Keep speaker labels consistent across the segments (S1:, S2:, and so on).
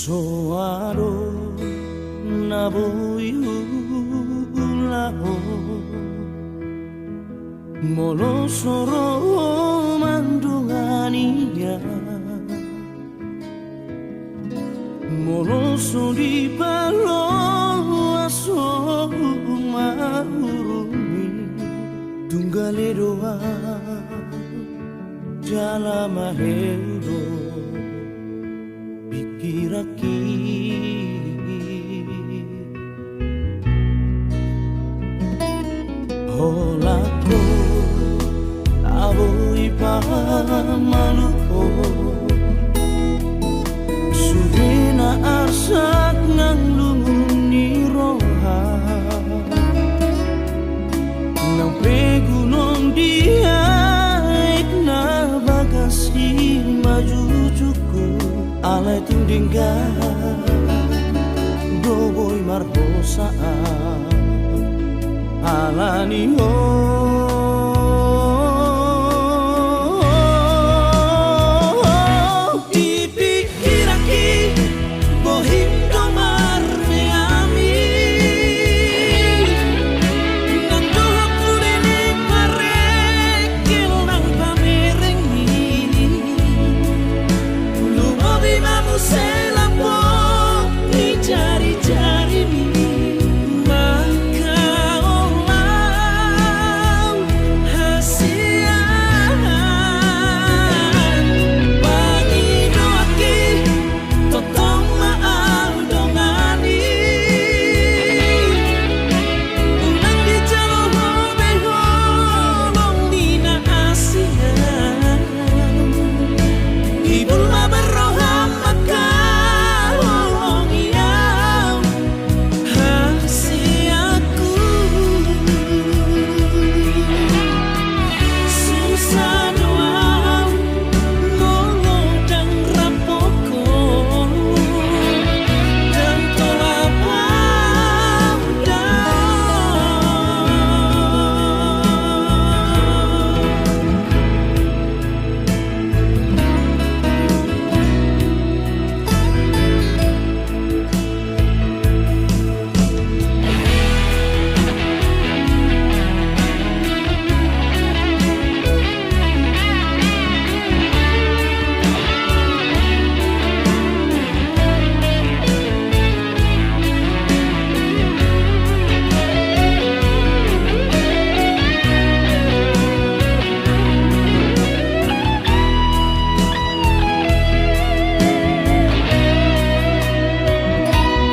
S1: Soaro na boyulaho molo soro mandungania molo di palo aso mahurumi tunggale doa jala mahero pikiraki holako aboy pamaluko sudena asak ng lumuni roha ng pegunong dihaik na bagasi majujuku alay tindingga doboy marhosa alani ho dipikiraki bohim domar me ami nang dohak pudene parekil nang pamerengi lumobi mamu selapo ni jari-jari mi maka olau hasian bagi doaki totong maal dongani unang di jalo hobe holong dina asian ibul mabaroham maka holong iau hasiaku susah doang nolong dan rapoko dan tolak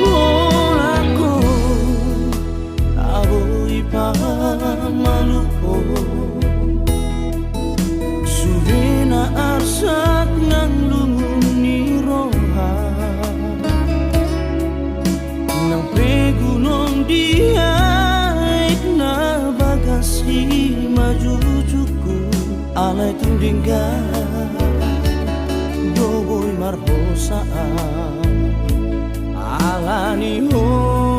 S1: holako aboy pamaluko sudena arsak ng lumuni roha ng pegunong dihaik na bagasi majujuku alay tindingga doboy marhosa alani ho